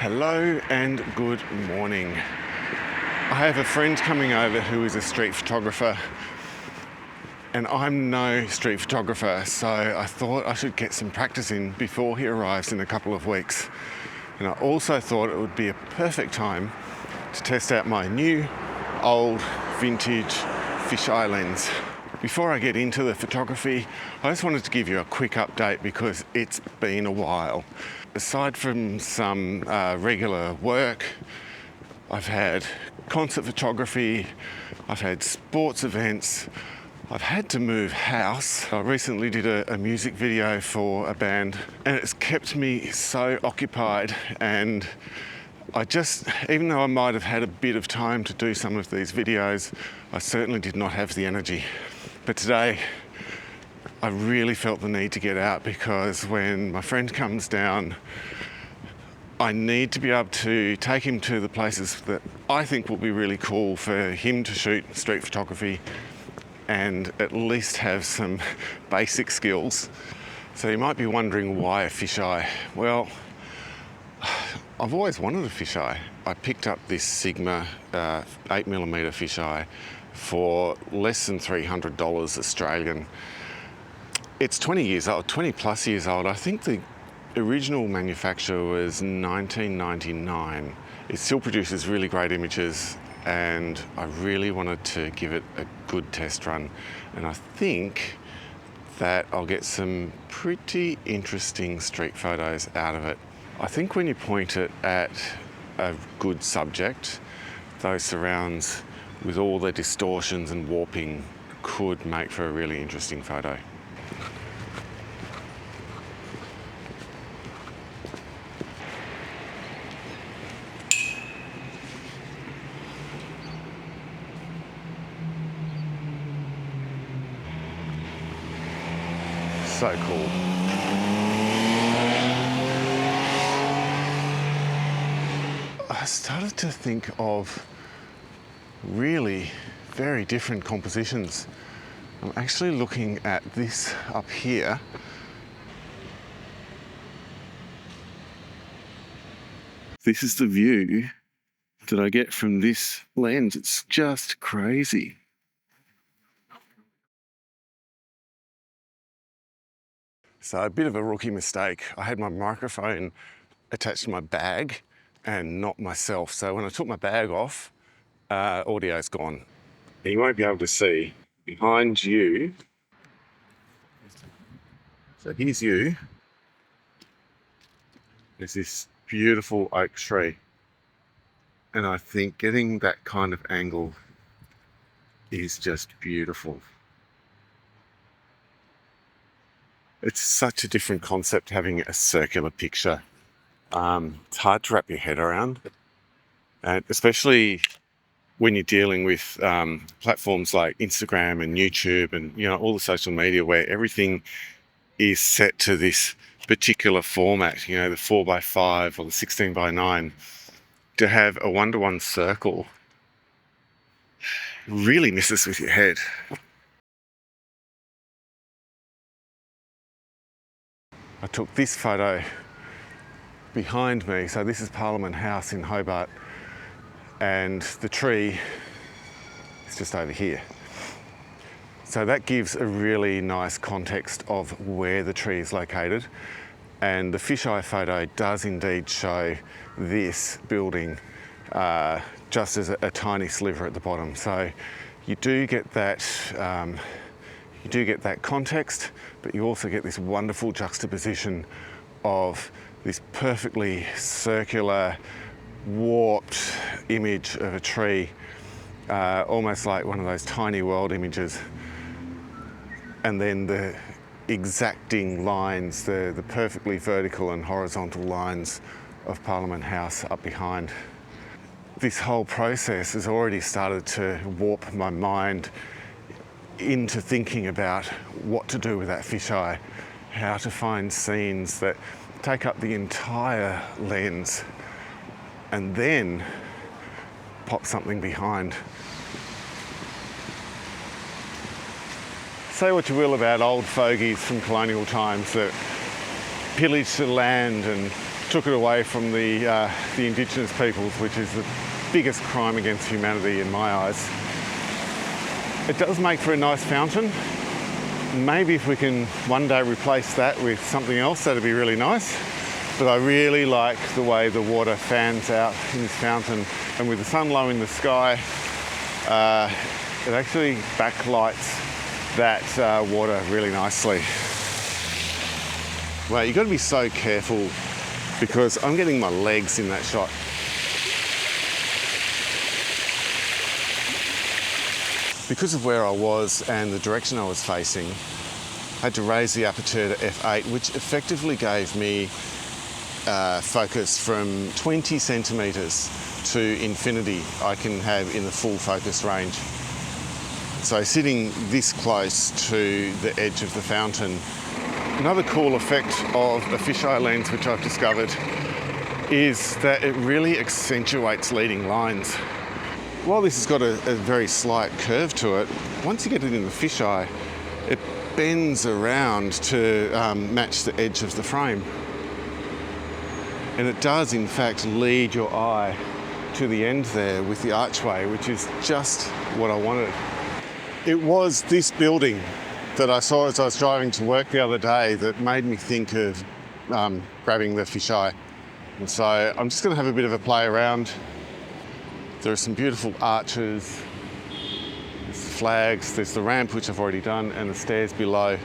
Hello and good morning. I have a friend coming over who is a street photographer, and I'm no street photographer, so I thought I should get some practice in before he arrives in a couple of weeks. And I also thought it would be a perfect time to test out my new, old, vintage fisheye lens. Before I get into the photography, I just wanted to give you a quick update because it's been a while. Aside from some regular work, I've had concert photography, I've had sports events, I've had to move house. I recently did a music video for a band and it's kept me so occupied, and even though I might have had a bit of time to do some of these videos, I certainly did not have the energy. But today, I really felt the need to get out because when my friend comes down, I need to be able to take him to the places that I think will be really cool for him to shoot street photography and at least have some basic skills. So you might be wondering, why a fisheye? Well, I've always wanted a fisheye. I picked up this Sigma 8mm fisheye for less than $300 Australian. It's 20 years old, 20 plus years old. I think the original manufacture was 1999. It still produces really great images, and I really wanted to give it a good test run. And I think that I'll get some pretty interesting street photos out of it. I think when you point it at a good subject, those surrounds with all the distortions and warping could make for a really interesting photo. So cool. I started to think of really very different compositions. I'm actually looking at this up here. This is the view that I get from this lens. It's just crazy. So a bit of a rookie mistake. I had my microphone attached to my bag and not myself. So when I took my bag off, audio's gone. You won't be able to see behind you. So here's you. There's this beautiful oak tree. And I think getting that kind of angle is just beautiful. It's such a different concept having a circular picture. It's hard to wrap your head around, and especially when you're dealing with platforms like Instagram and YouTube and all the social media where everything is set to this particular format, the 4x5 or the 16x9. To have a 1-to-1 circle really messes with your head. I took this photo behind me. So this is Parliament House in Hobart, and the tree is just over here. So that gives a really nice context of where the tree is located. And the fisheye photo does indeed show this building just as a tiny sliver at the bottom. So you do get that context, but you also get this wonderful juxtaposition of this perfectly circular, warped image of a tree, almost like one of those tiny world images. And then the exacting lines, the perfectly vertical and horizontal lines of Parliament House up behind. This whole process has already started to warp my mind into thinking about what to do with that fisheye, how to find scenes that take up the entire lens and then pop something behind. Say what you will about old fogies from colonial times that pillaged the land and took it away from the indigenous peoples, which is the biggest crime against humanity in my eyes. It does make for a nice fountain. Maybe if we can one day replace that with something else, that'd be really nice. But I really like the way the water fans out in this fountain, and with the sun low in the sky, it actually backlights that water really nicely. Well, you've got to be so careful because I'm getting my legs in that shot. Because of where I was and the direction I was facing, I had to raise the aperture to f8, which effectively gave me focus from 20 centimetres to infinity I can have in the full focus range. So sitting this close to the edge of the fountain. Another cool effect of a fisheye lens, which I've discovered, is that it really accentuates leading lines. While this has got a very slight curve to it, once you get it in the fisheye, it bends around to match the edge of the frame. And it does, in fact, lead your eye to the end there with the archway, which is just what I wanted. It was this building that I saw as I was driving to work the other day that made me think of grabbing the fisheye. And so I'm just going to have a bit of a play around. There are some beautiful arches, there's flags, there's the ramp, which I've already done, and the stairs below.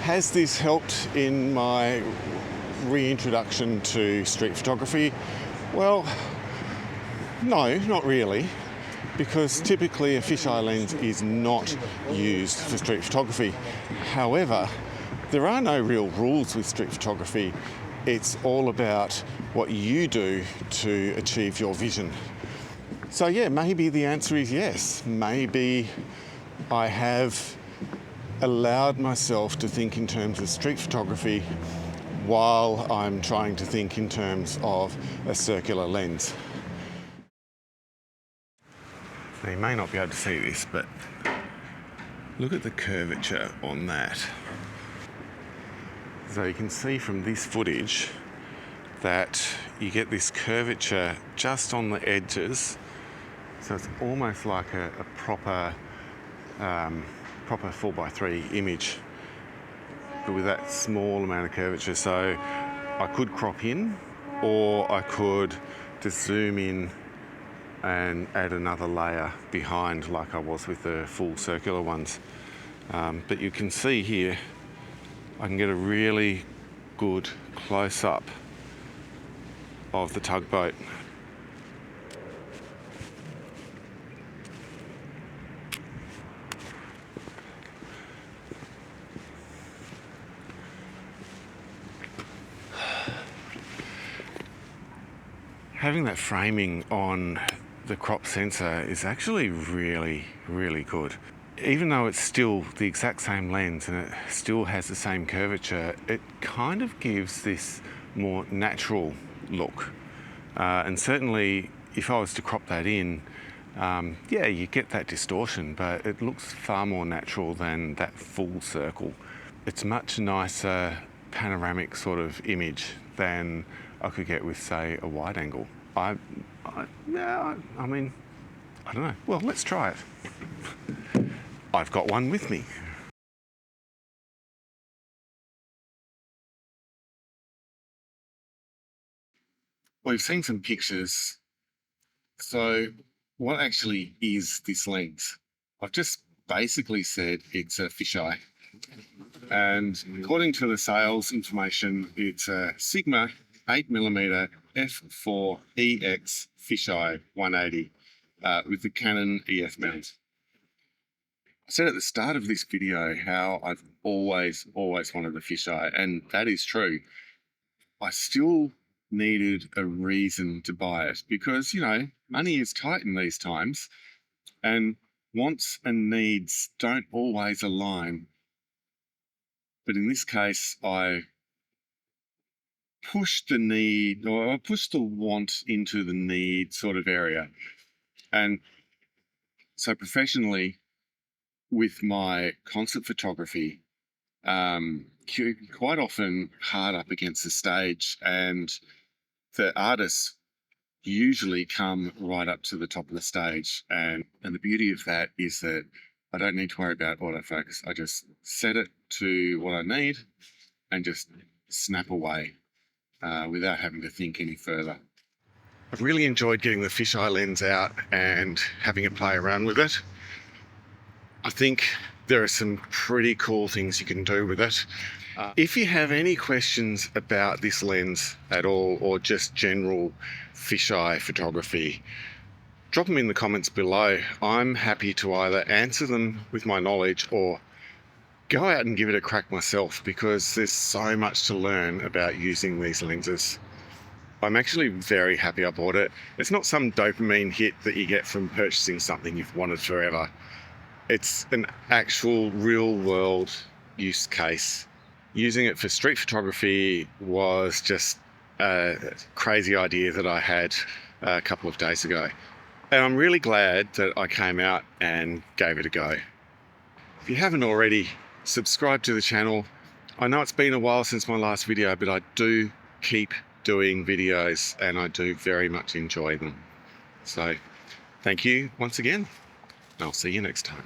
Has this helped in my reintroduction to street photography? Well, no, not really, because typically a fisheye lens is not used for street photography. However, there are no real rules with street photography. It's all about what you do to achieve your vision. So yeah, maybe the answer is yes. Maybe I have allowed myself to think in terms of street photography while I'm trying to think in terms of a circular lens. Now you may not be able to see this, but look at the curvature on that. So you can see from this footage that you get this curvature just on the edges. So it's almost like a proper 4x3 image, but with that small amount of curvature. So I could crop in, or I could just zoom in and add another layer behind like I was with the full circular ones. But you can see here, I can get a really good close-up of the tugboat. Having that framing on the crop sensor is actually really, really good. Even though it's still the exact same lens and it still has the same curvature, it kind of gives this more natural look. And certainly if I was to crop that in, yeah, you get that distortion, but it looks far more natural than that full circle. It's a much nicer panoramic sort of image than I could get with, say, a wide angle. I mean, I don't know. Well, let's try it. I've got one with me. We've seen some pictures. So what actually is this lens? I've just basically said it's a fisheye. And according to the sales information, it's a Sigma 8mm f4EX fisheye 180 with the Canon EF mount. I said at the start of this video how I've always wanted a fisheye, and that is true. I still needed a reason to buy it because, you know, money is tight in these times and wants and needs don't always align. But in this case, I pushed the need, or I pushed the want into the need sort of area. And so professionally, with my concert photography, quite often hard up against the stage, and the artists usually come right up to the top of the stage. And the beauty of that is that I don't need to worry about autofocus. I just set it to what I need and just snap away without having to think any further. I've really enjoyed getting the fisheye lens out and having a play around with it. I think there are some pretty cool things you can do with it. If you have any questions about this lens at all, or just general fisheye photography, drop them in the comments below. I'm happy to either answer them with my knowledge or go out and give it a crack myself, because there's so much to learn about using these lenses. I'm actually very happy I bought it. It's not some dopamine hit that you get from purchasing something you've wanted forever. It's an actual real world use case. Using it for street photography was just a crazy idea that I had a couple of days ago. And I'm really glad that I came out and gave it a go. If you haven't already, subscribe to the channel. I know it's been a while since my last video, but I do keep doing videos and I do very much enjoy them. So thank you once again. I'll see you next time.